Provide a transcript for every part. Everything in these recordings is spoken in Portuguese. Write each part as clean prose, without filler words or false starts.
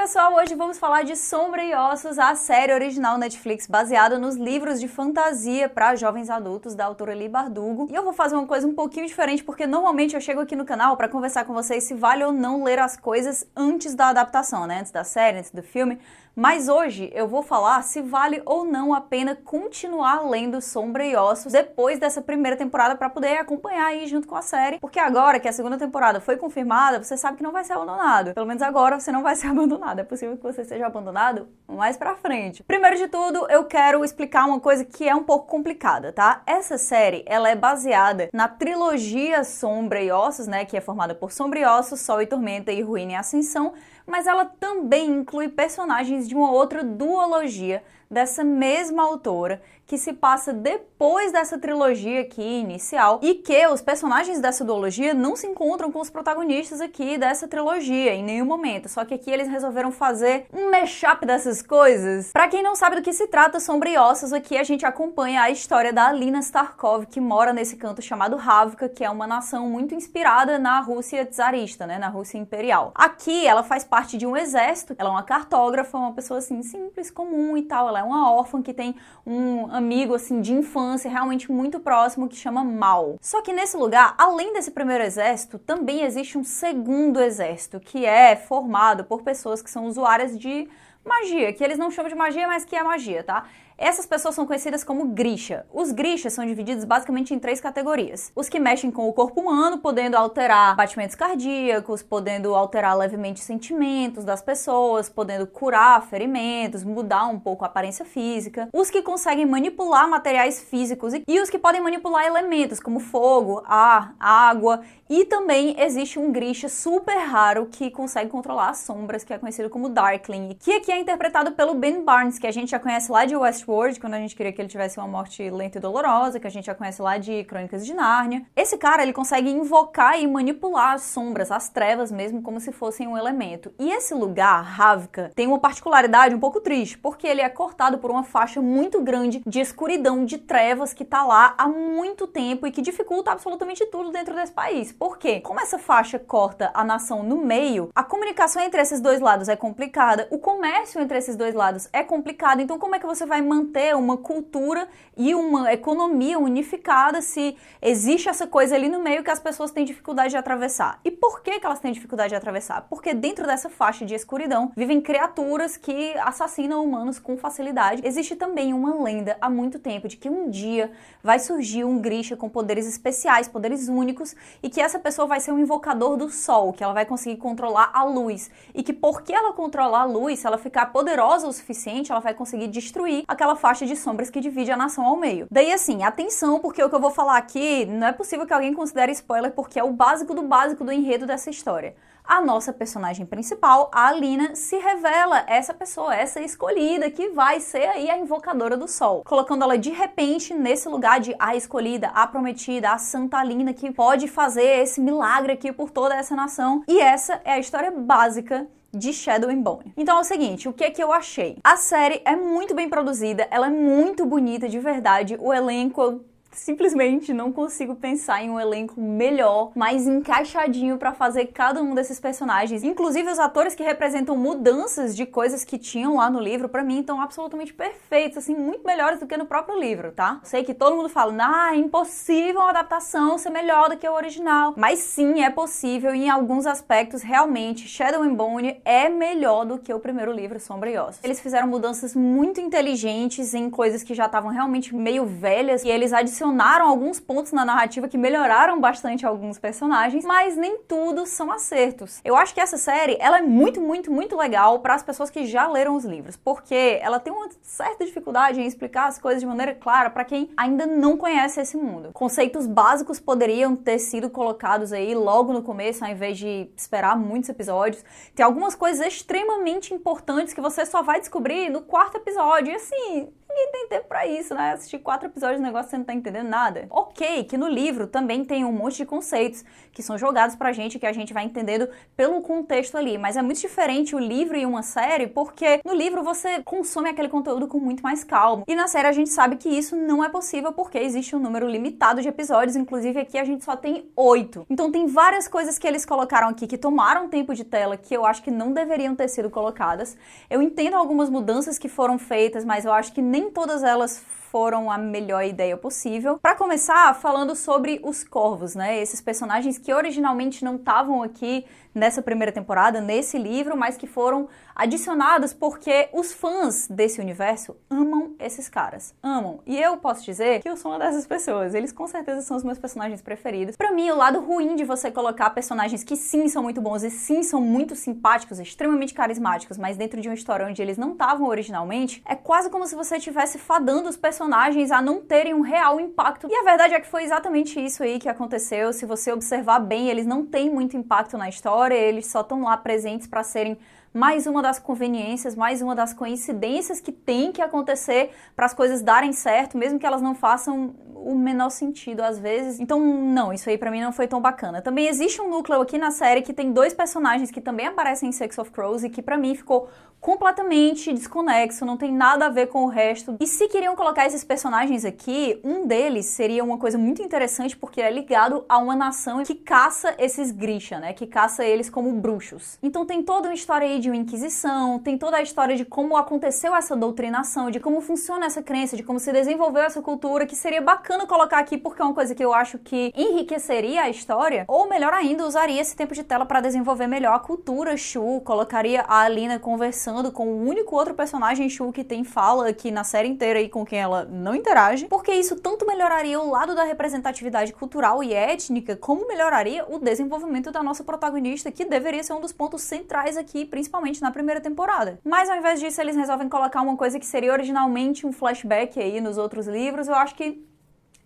pessoal, hoje vamos falar de Sombra e Ossos, a série original Netflix baseada nos livros de fantasia para jovens adultos da autora Leigh Bardugo. E eu vou fazer uma coisa um pouquinho diferente, porque normalmente eu chego aqui no canal para conversar com vocês se vale ou não ler as coisas antes da adaptação, né? Antes da série, antes do filme. Mas hoje eu vou falar se vale ou não a pena continuar lendo Sombra e Ossos depois dessa primeira temporada para poder acompanhar aí junto com a série. Porque agora que a segunda temporada foi confirmada, você sabe que não vai ser abandonado. Pelo menos agora você não vai ser abandonado. É possível que você seja abandonado mais pra frente. Primeiro de tudo, eu quero explicar uma coisa que é um pouco complicada, tá? Essa série, ela é baseada na trilogia Sombra e Ossos, né? Que é formada por Sombra e Ossos, Sol e Tormenta e Ruína e Ascensão. Mas ela também inclui personagens de uma outra duologia dessa mesma autora, que se passa depois dessa trilogia aqui inicial, e que os personagens dessa duologia não se encontram com os protagonistas aqui dessa trilogia em nenhum momento, só que aqui eles resolveram fazer um mashup dessas coisas. Pra quem não sabe do que se trata Sombra e Ossos, aqui a gente acompanha a história da Alina Starkov, que mora nesse canto chamado Ravka, que é uma nação muito inspirada na Rússia czarista, né, na Rússia imperial. Aqui ela faz parte de um exército, ela é uma cartógrafa, uma pessoa assim simples, comum e tal, ela é uma órfã que tem um amigo assim de infância realmente muito próximo que chama Mal. Só que nesse lugar, além desse primeiro exército, também existe um segundo exército, que é formado por pessoas que são usuárias de magia, que eles não chamam de magia, mas que é magia, tá? Essas pessoas são conhecidas como Grisha. Os Grishas são divididos basicamente em 3 categorias. Os que mexem com o corpo humano, podendo alterar batimentos cardíacos, podendo alterar levemente sentimentos das pessoas, podendo curar ferimentos, mudar um pouco a aparência física. Os que conseguem manipular materiais físicos e os que podem manipular elementos como fogo, ar, água. E também existe um Grisha super raro que consegue controlar as sombras, que é conhecido como Darkling, que aqui é interpretado pelo Ben Barnes, que a gente já conhece lá de Westworld, quando a gente queria que ele tivesse uma morte lenta e dolorosa, que a gente já conhece lá de Crônicas de Nárnia. Esse cara, ele consegue invocar e manipular as sombras, as trevas mesmo, como se fossem um elemento. E esse lugar, Ravka, tem uma particularidade um pouco triste, porque ele é cortado por uma faixa muito grande de escuridão, de trevas, que tá lá há muito tempo e que dificulta absolutamente tudo dentro desse país. Por quê? Como essa faixa corta a nação no meio, a comunicação entre esses dois lados é complicada, o comércio entre esses dois lados é complicado, então como é que você vai manter uma cultura e uma economia unificada se existe essa coisa ali no meio que as pessoas têm dificuldade de atravessar? E por que elas têm dificuldade de atravessar? Porque dentro dessa faixa de escuridão vivem criaturas que assassinam humanos com facilidade. Existe também uma lenda há muito tempo de que um dia vai surgir um Grisha com poderes especiais, poderes únicos, e que essa pessoa vai ser um invocador do sol, que ela vai conseguir controlar a luz, e que porque ela controlar a luz, se ela ficar poderosa o suficiente, ela vai conseguir destruir aquela faixa de sombras que divide a nação ao meio. Daí assim, atenção, porque o que eu vou falar aqui não é possível que alguém considere spoiler, porque é o básico do enredo dessa história. A nossa personagem principal, a Alina, se revela essa pessoa, essa escolhida que vai ser aí a invocadora do sol, colocando ela de repente nesse lugar de a escolhida, a prometida, a Santa Alina que pode fazer esse milagre aqui por toda essa nação. E essa é a história básica de Shadow and Bone. Então é o seguinte, o que é que eu achei? A série é muito bem produzida, ela é muito bonita de verdade, o elenco... Simplesmente não consigo pensar em um elenco melhor, mais encaixadinho pra fazer cada um desses personagens. Inclusive os atores que representam mudanças de coisas que tinham lá no livro, pra mim, estão absolutamente perfeitos, assim, muito melhores do que no próprio livro, tá? Sei que todo mundo fala, é impossível uma adaptação ser melhor do que o original. Mas sim, é possível e em alguns aspectos, realmente, Shadow and Bone é melhor do que o primeiro livro, Sombra e Ossos. Eles fizeram mudanças muito inteligentes em coisas que já estavam realmente meio velhas e eles adicionaram alguns pontos na narrativa que melhoraram bastante alguns personagens, mas nem tudo são acertos. Eu acho que essa série, ela é muito, muito, muito legal para as pessoas que já leram os livros, porque ela tem uma certa dificuldade em explicar as coisas de maneira clara para quem ainda não conhece esse mundo. Conceitos básicos poderiam ter sido colocados aí logo no começo, ao invés de esperar muitos episódios. Tem algumas coisas extremamente importantes que você só vai descobrir no 4º episódio, e assim... ninguém tem tempo pra isso, né? Assistir 4 episódios do negócio você não tá entendendo nada. Ok, que no livro também tem um monte de conceitos que são jogados pra gente, que a gente vai entendendo pelo contexto ali, mas é muito diferente o livro e uma série, porque no livro você consome aquele conteúdo com muito mais calma, e na série a gente sabe que isso não é possível porque existe um número limitado de episódios, inclusive aqui a gente só tem 8. Então tem várias coisas que eles colocaram aqui que tomaram tempo de tela que eu acho que não deveriam ter sido colocadas. Eu entendo algumas mudanças que foram feitas, mas eu acho que nem todas elas foram a melhor ideia possível. Para começar, falando sobre os Corvos, né? Esses personagens que originalmente não estavam aqui nessa primeira temporada, nesse livro, mas que foram adicionados porque os fãs desse universo amam esses caras. Amam. E eu posso dizer que eu sou uma dessas pessoas. Eles com certeza são os meus personagens preferidos. Pra mim, o lado ruim de você colocar personagens que sim são muito bons e sim são muito simpáticos, extremamente carismáticos, mas dentro de uma história onde eles não estavam originalmente, é quase como se você estivesse fadando os personagens a não terem um real impacto. E a verdade é que foi exatamente isso aí que aconteceu. Se você observar bem, eles não têm muito impacto na história, eles só estão lá presentes para serem mais uma das conveniências, mais uma das coincidências que tem que acontecer para as coisas darem certo, mesmo que elas não façam o menor sentido às vezes. Então, não, isso aí pra mim não foi tão bacana. Também existe um núcleo aqui na série que tem 2 personagens que também aparecem em Sex of Crows e que pra mim ficou completamente desconexo, não tem nada a ver com o resto. E se queriam colocar esses personagens aqui, um deles seria uma coisa muito interessante porque é ligado a uma nação que caça esses Grisha, né? Que caça eles como bruxos. Então tem toda uma história aí de uma inquisição, tem toda a história de como aconteceu essa doutrinação, de como funciona essa crença, de como se desenvolveu essa cultura, que seria bacana colocar aqui porque é uma coisa que eu acho que enriqueceria a história, ou melhor ainda, usaria esse tempo de tela para desenvolver melhor a cultura Shu, colocaria a Alina conversando com o único outro personagem Shu que tem fala aqui na série inteira e com quem ela não interage, porque isso tanto melhoraria o lado da representatividade cultural e étnica, como melhoraria o desenvolvimento da nossa protagonista, que deveria ser um dos pontos centrais aqui, principalmente na primeira temporada. Mas ao invés disso, eles resolvem colocar uma coisa que seria originalmente um flashback aí nos outros livros. Eu acho que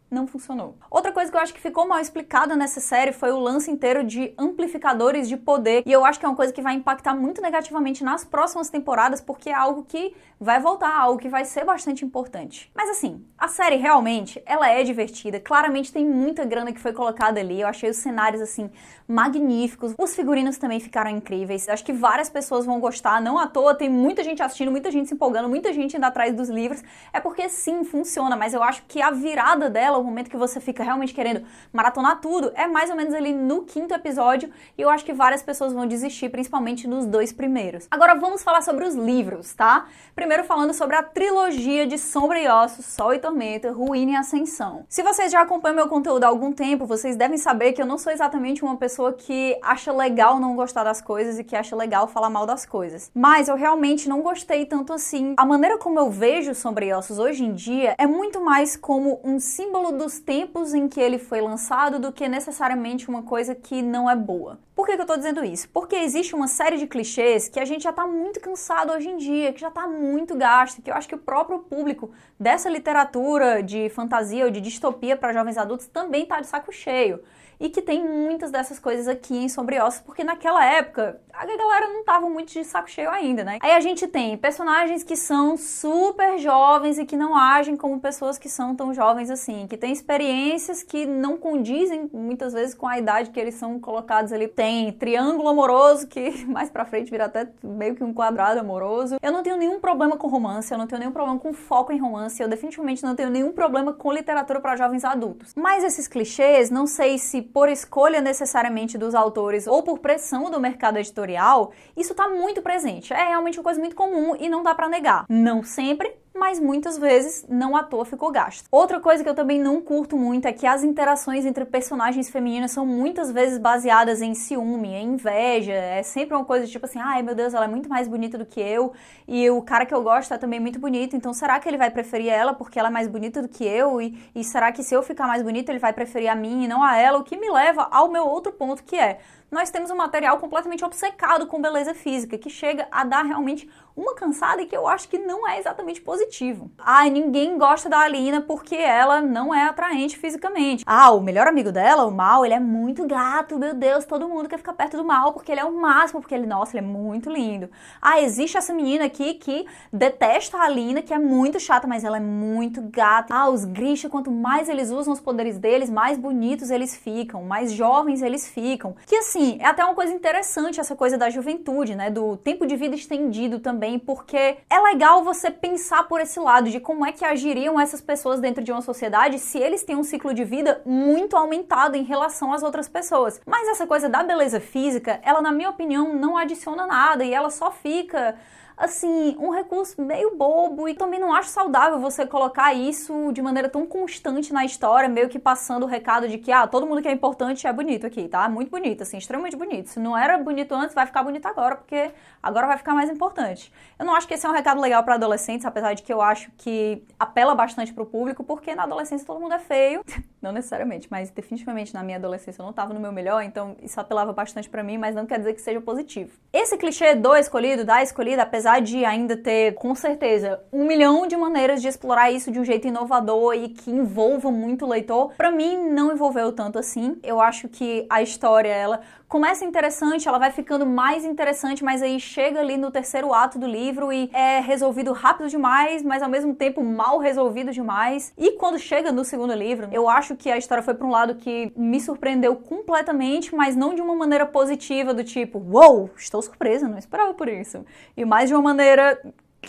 não funcionou. Outra coisa que eu acho que ficou mal explicada nessa série foi o lance inteiro de amplificadores de poder, e eu acho que é uma coisa que vai impactar muito negativamente nas próximas temporadas, porque é algo que vai voltar, algo que vai ser bastante importante. Mas assim, a série realmente, ela é divertida, claramente tem muita grana que foi colocada ali, eu achei os cenários assim, magníficos, os figurinos também ficaram incríveis, acho que várias pessoas vão gostar, não à toa, tem muita gente assistindo, muita gente se empolgando, muita gente indo atrás dos livros, é porque sim, funciona, mas eu acho que a virada dela, o momento que você fica realmente querendo maratonar tudo, é mais ou menos ali no 5º episódio, e eu acho que várias pessoas vão desistir, principalmente nos 2 primeiros. Agora vamos falar sobre os livros, tá? Primeiro falando sobre a trilogia de Sombra e Ossos, Sol e Tormenta, Ruína e Ascensão. Se vocês já acompanham meu conteúdo há algum tempo, vocês devem saber que eu não sou exatamente uma pessoa que acha legal não gostar das coisas e que acha legal falar mal das coisas. Mas eu realmente não gostei tanto assim. A maneira como eu vejo Sombra e Ossos hoje em dia é muito mais como um símbolo dos tempos em que ele foi lançado do que necessariamente uma coisa que não é boa. Por que eu tô dizendo isso? Porque existe uma série de clichês que a gente já tá muito cansado hoje em dia, que já tá muito gasto, que eu acho que o próprio público dessa literatura de fantasia ou de distopia para jovens adultos também tá de saco cheio. E que tem muitas dessas coisas aqui em Sombra e Ossos, porque naquela época a galera não tava muito de saco cheio ainda, né? Aí a gente tem personagens que são super jovens e que não agem como pessoas que são tão jovens assim, que têm experiências que não condizem muitas vezes com a idade que eles são colocados ali. Tem triângulo amoroso, que mais pra frente vira até meio que um quadrado amoroso. Eu não tenho nenhum problema com romance, eu não tenho nenhum problema com foco em romance, eu definitivamente não tenho nenhum problema com literatura para jovens adultos. Mas esses clichês, não sei se por escolha necessariamente dos autores ou por pressão do mercado editorial, isso tá muito presente. É realmente uma coisa muito comum e não dá pra negar. Não sempre, mas muitas vezes não à toa ficou gasto. Outra coisa que eu também não curto muito é que as interações entre personagens femininas são muitas vezes baseadas em ciúme, em inveja, é sempre uma coisa tipo assim, ai meu Deus, ela é muito mais bonita do que eu, e o cara que eu gosto é também muito bonito, então será que ele vai preferir ela porque ela é mais bonita do que eu, e será que se eu ficar mais bonita ele vai preferir a mim e não a ela, o que me leva ao meu outro ponto que é, nós temos um material completamente obcecado com beleza física, que chega a dar realmente uma cansada e que eu acho que não é exatamente positivo. Ninguém gosta da Alina porque ela não é atraente fisicamente. O melhor amigo dela, o Mal, ele é muito gato, meu Deus, todo mundo quer ficar perto do Mal porque ele é o máximo, porque ele, nossa, ele é muito lindo. Existe essa menina aqui que detesta a Alina, que é muito chata, mas ela é muito gata. Os Grisha, quanto mais eles usam os poderes deles, mais bonitos eles ficam, mais jovens eles ficam. Que assim, é até uma coisa interessante essa coisa da juventude, né, do tempo de vida estendido também, porque é legal você pensar por esse lado de como é que agiriam essas pessoas dentro de uma sociedade se eles têm um ciclo de vida muito aumentado em relação às outras pessoas. Mas essa coisa da beleza física, ela, na minha opinião, não adiciona nada e ela só fica, assim, um recurso meio bobo, e também não acho saudável você colocar isso de maneira tão constante na história, meio que passando o recado de que, todo mundo que é importante é bonito aqui, tá? Muito bonito, assim, extremamente bonito. Se não era bonito antes, vai ficar bonito agora, porque agora vai ficar mais importante. Eu não acho que esse é um recado legal para adolescentes, apesar de que eu acho que apela bastante pro público, porque na adolescência todo mundo é feio. Não necessariamente, mas definitivamente na minha adolescência eu não tava no meu melhor, então isso apelava bastante pra mim, mas não quer dizer que seja positivo. Esse clichê do escolhido, da escolhida, apesar de ainda ter, com certeza, 1 milhão de maneiras de explorar isso de um jeito inovador e que envolva muito o leitor, pra mim não envolveu tanto assim. Eu acho que a história, ela começa interessante, ela vai ficando mais interessante, mas aí chega ali no terceiro ato do livro e é resolvido rápido demais, mas ao mesmo tempo mal resolvido demais. E quando chega no segundo livro, eu acho que a história foi pra um lado que me surpreendeu completamente, mas não de uma maneira positiva, do tipo, uou, estou surpresa, não esperava por isso. E mais de uma maneira,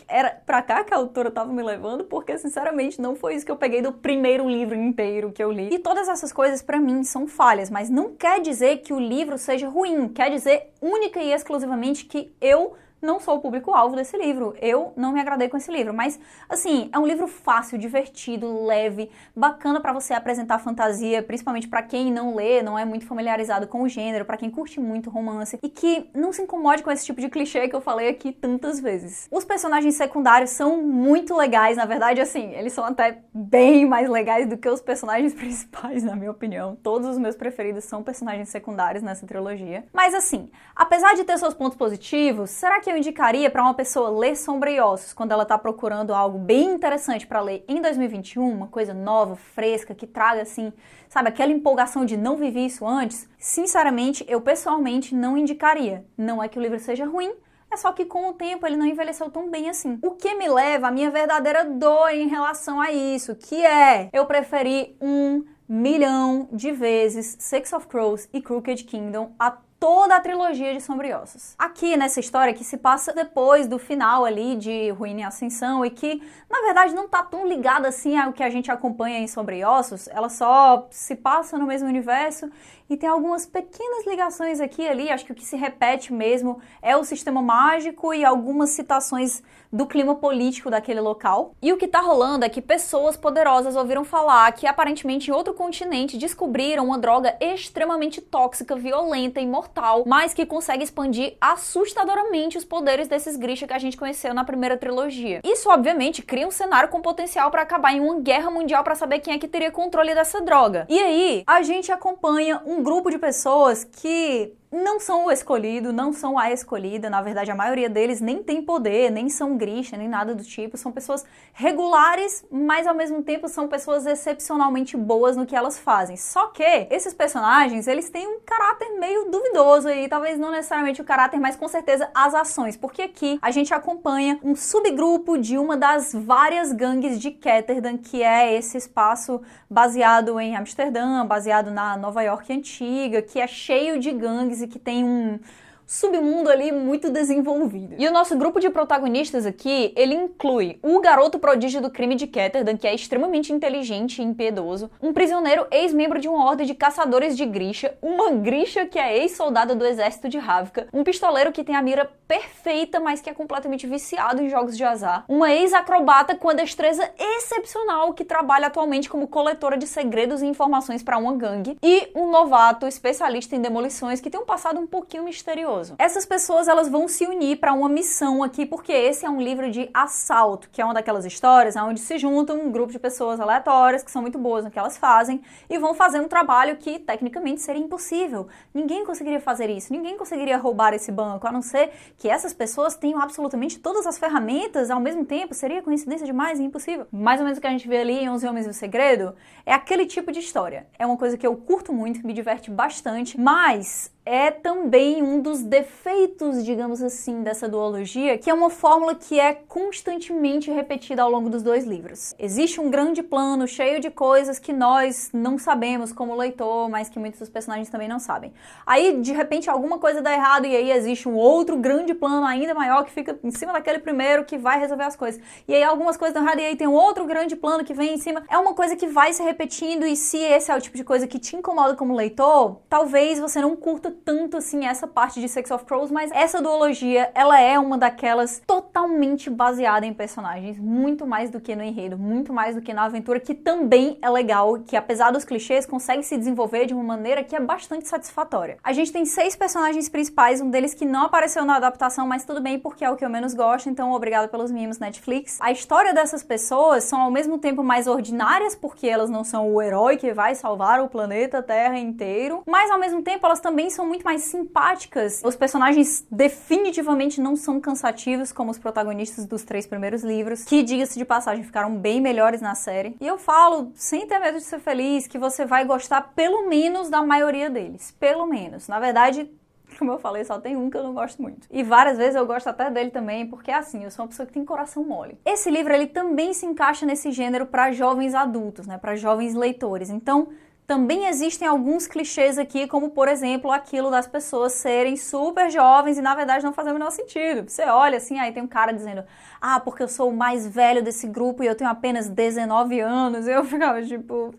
era pra cá que a autora tava me levando, porque sinceramente não foi isso que eu peguei do primeiro livro inteiro que eu li. E todas essas coisas pra mim são falhas, mas não quer dizer que o livro seja ruim, quer dizer única e exclusivamente que eu não sou o público-alvo desse livro, eu não me agradei com esse livro, mas assim, é um livro fácil, divertido, leve, bacana pra você apresentar fantasia, principalmente pra quem não lê, não é muito familiarizado com o gênero, pra quem curte muito romance, e que não se incomode com esse tipo de clichê que eu falei aqui tantas vezes. Os personagens secundários são muito legais, na verdade, assim, eles são até bem mais legais do que os personagens principais, na minha opinião. Todos os meus preferidos são personagens secundários nessa trilogia. Mas assim, apesar de ter seus pontos positivos, será que eu indicaria para uma pessoa ler Sombra e Ossos quando ela tá procurando algo bem interessante para ler em 2021, uma coisa nova, fresca, que traga assim, sabe, aquela empolgação de não viver isso antes? Sinceramente, eu pessoalmente não indicaria. Não é que o livro seja ruim, é só que com o tempo ele não envelheceu tão bem assim. O que me leva à minha verdadeira dor em relação a isso, que é, eu preferi 1 milhão de vezes Six of Crows e Crooked Kingdom a toda a trilogia de Sombra e Ossos. Aqui nessa história que se passa depois do final ali de Ruína e Ascensão e que, na verdade, não tá tão ligada assim ao que a gente acompanha em Sombra e Ossos, ela só se passa no mesmo universo e tem algumas pequenas ligações aqui e ali, acho que o que se repete mesmo é o sistema mágico e algumas citações do clima político daquele local. E o que tá rolando é que pessoas poderosas ouviram falar que aparentemente em outro continente descobriram uma droga extremamente tóxica, violenta e mortal, mas que consegue expandir assustadoramente os poderes desses Grisha que a gente conheceu na primeira trilogia. Isso obviamente cria um cenário com potencial para acabar em uma guerra mundial para saber quem é que teria controle dessa droga. E aí, a gente acompanha um grupo de pessoas que não são o escolhido, não são a escolhida, na verdade a maioria deles nem tem poder, nem são Grisha, nem nada do tipo, são pessoas regulares, mas ao mesmo tempo são pessoas excepcionalmente boas no que elas fazem. Só que esses personagens, eles têm um caráter meio duvidoso aí, talvez não necessariamente o caráter, mas com certeza as ações, porque aqui a gente acompanha um subgrupo de uma das várias gangues de Ketterdam, que é esse espaço baseado em Amsterdã, baseado na Nova York antiga, que é cheio de gangues e que tem um submundo ali muito desenvolvido. E o nosso grupo de protagonistas aqui, ele inclui o garoto prodígio do crime de Ketterdam, que é extremamente inteligente e impiedoso, um prisioneiro ex-membro de uma ordem de caçadores de Grisha, uma Grisha que é ex-soldada do exército de Ravka, um pistoleiro que tem a mira perfeita, mas que é completamente viciado em jogos de azar, uma ex-acrobata com a destreza excepcional que trabalha atualmente como coletora de segredos e informações para uma gangue, e um novato especialista em demolições que tem um passado um pouquinho misterioso. curioso. Essas pessoas, elas vão se unir para uma missão aqui, porque esse é um livro de assalto, que é uma daquelas histórias onde se juntam um grupo de pessoas aleatórias, que são muito boas no que elas fazem, e vão fazer um trabalho que, tecnicamente, seria impossível. Ninguém conseguiria fazer isso, ninguém conseguiria roubar esse banco, a não ser que essas pessoas tenham absolutamente todas as ferramentas ao mesmo tempo. Seria coincidência demais e impossível. Mais ou menos o que a gente vê ali em 11 Homens e o Segredo, é aquele tipo de história. É uma coisa que eu curto muito, que me diverte bastante, mas é também um dos defeitos, digamos assim, dessa duologia, que é uma fórmula que é constantemente repetida ao longo dos dois livros. Existe um grande plano cheio de coisas que nós não sabemos como leitor, mas que muitos dos personagens também não sabem. Aí, de repente, alguma coisa dá errado e aí existe um outro grande plano ainda maior que fica em cima daquele primeiro que vai resolver as coisas. E aí algumas coisas dão errado e aí tem um outro grande plano que vem em cima. É uma coisa que vai se repetindo, e se esse é o tipo de coisa que te incomoda como leitor, talvez você não curta tanto assim essa parte de Sex of Crows, mas essa duologia, ela é uma daquelas totalmente baseada em personagens, muito mais do que no enredo, muito mais do que na aventura, que também é legal, que apesar dos clichês, consegue se desenvolver de uma maneira que é bastante satisfatória. A gente tem 6 personagens principais, um deles que não apareceu na adaptação, mas tudo bem, porque é o que eu menos gosto, então obrigado pelos mimos, Netflix. A história dessas pessoas são ao mesmo tempo mais ordinárias, porque elas não são o herói que vai salvar o planeta Terra inteiro, mas ao mesmo tempo elas também são muito mais simpáticas. Os personagens definitivamente não são cansativos como os protagonistas dos 3 primeiros livros, que, diga-se de passagem, ficaram bem melhores na série. E eu falo, sem ter medo de ser feliz, que você vai gostar pelo menos da maioria deles. Pelo menos. Na verdade, como eu falei, só tem um que eu não gosto muito. E várias vezes eu gosto até dele também, porque assim, eu sou uma pessoa que tem coração mole. Esse livro, ele também se encaixa nesse gênero para jovens adultos, né? Para jovens leitores. Então, também existem alguns clichês aqui, como, por exemplo, aquilo das pessoas serem super jovens e, na verdade, não fazer o menor sentido. Você olha assim, aí tem um cara dizendo, ah, porque eu sou o mais velho desse grupo e eu tenho apenas 19 anos. E eu ficava tipo...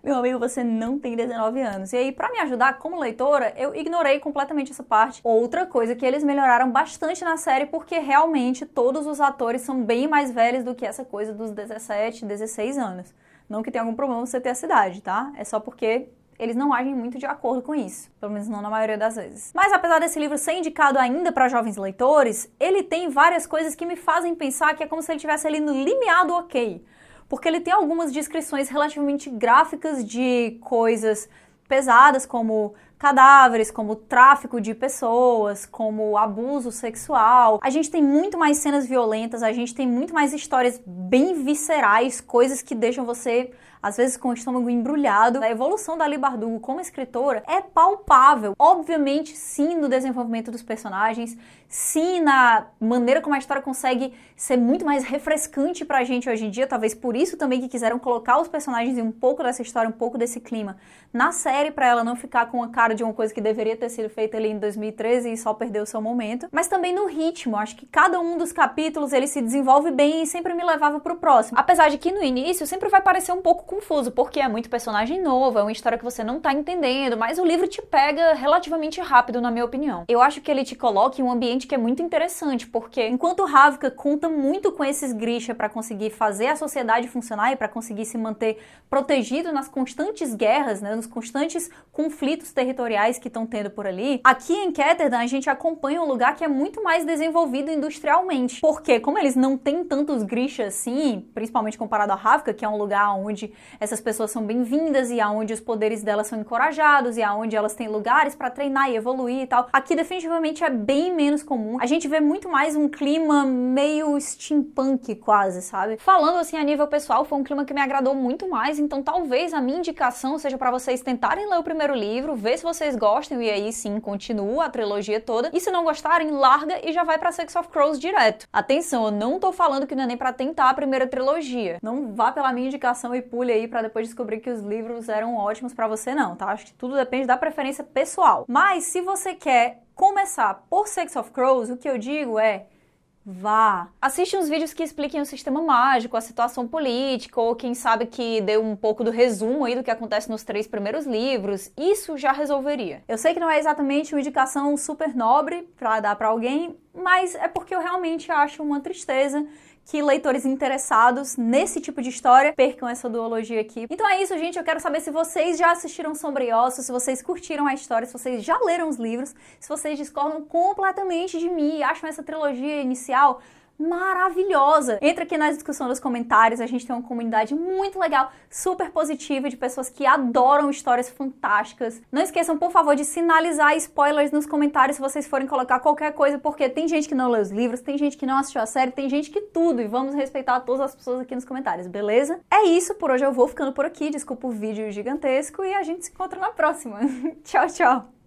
Meu amigo, você não tem 19 anos. E aí, pra me ajudar como leitora, eu ignorei completamente essa parte. Outra coisa que eles melhoraram bastante na série, porque realmente todos os atores são bem mais velhos do que essa coisa dos 17, 16 anos. Não que tenha algum problema você ter essa idade, tá? É só porque eles não agem muito de acordo com isso. Pelo menos não na maioria das vezes. Mas apesar desse livro ser indicado ainda para jovens leitores, ele tem várias coisas que me fazem pensar que é como se ele estivesse ali no limiar do ok. Porque ele tem algumas descrições relativamente gráficas de coisas pesadas, como cadáveres, como tráfico de pessoas, como abuso sexual. A gente tem muito mais cenas violentas, a gente tem muito mais histórias bem viscerais, coisas que deixam você, às vezes, com o estômago embrulhado. A evolução da Leigh Bardugo como escritora é palpável. Obviamente, sim, no desenvolvimento dos personagens, sim, na maneira como a história consegue ser muito mais refrescante pra gente hoje em dia. Talvez por isso também que quiseram colocar os personagens e um pouco dessa história, um pouco desse clima na série, pra ela não ficar com a cara de uma coisa que deveria ter sido feita ali em 2013 e só perdeu o seu momento. Mas também no ritmo, acho que cada um dos capítulos ele se desenvolve bem e sempre me levava pro próximo. Apesar de que no início sempre vai parecer um pouco confuso, porque é muito personagem novo, é uma história que você não tá entendendo, mas o livro te pega relativamente rápido, na minha opinião. Eu acho que ele te coloca em um ambiente que é muito interessante, porque enquanto Ravka conta muito com esses Grisha pra conseguir fazer a sociedade funcionar e pra conseguir se manter protegido nas constantes guerras, né, nos constantes conflitos territoriais que estão tendo por ali, aqui em Ketterdam a gente acompanha um lugar que é muito mais desenvolvido industrialmente, porque como eles não têm tantos Grisha assim, principalmente comparado a Ravka, que é um lugar onde essas pessoas são bem-vindas e aonde os poderes delas são encorajados e aonde elas têm lugares pra treinar e evoluir e tal, aqui definitivamente é bem menos comum. A gente vê muito mais um clima meio steampunk quase, sabe? Falando assim a nível pessoal, foi um clima que me agradou muito mais, então talvez a minha indicação seja pra vocês tentarem ler o primeiro livro, ver se vocês gostam e aí sim continua a trilogia toda, e se não gostarem, larga e já vai pra Sex of Crows direto. Atenção, eu não tô falando que não é nem pra tentar a primeira trilogia. Não vá pela minha indicação e pule aí pra depois descobrir que os livros eram ótimos pra você não, tá? Acho que tudo depende da preferência pessoal. Mas se você quer começar por Sex of Crows, o que eu digo é: vá. Assiste uns vídeos que expliquem o sistema mágico, a situação política, ou quem sabe que dê um pouco do resumo aí do que acontece nos 3 primeiros livros. Isso já resolveria. Eu sei que não é exatamente uma indicação super nobre pra dar pra alguém, mas é porque eu realmente acho uma tristeza que leitores interessados nesse tipo de história percam essa duologia aqui. Então é isso, gente. Eu quero saber se vocês já assistiram Sombra e Ossos, se vocês curtiram a história, se vocês já leram os livros, se vocês discordam completamente de mim e acham essa trilogia inicial maravilhosa. Entra aqui na discussão dos comentários, a gente tem uma comunidade muito legal, super positiva, de pessoas que adoram histórias fantásticas. Não esqueçam, por favor, de sinalizar spoilers nos comentários se vocês forem colocar qualquer coisa, porque tem gente que não lê os livros, tem gente que não assistiu a série, tem gente que tudo, e vamos respeitar todas as pessoas aqui nos comentários, beleza? É isso, por hoje eu vou ficando por aqui, desculpa o vídeo gigantesco, e a gente se encontra na próxima. Tchau, tchau!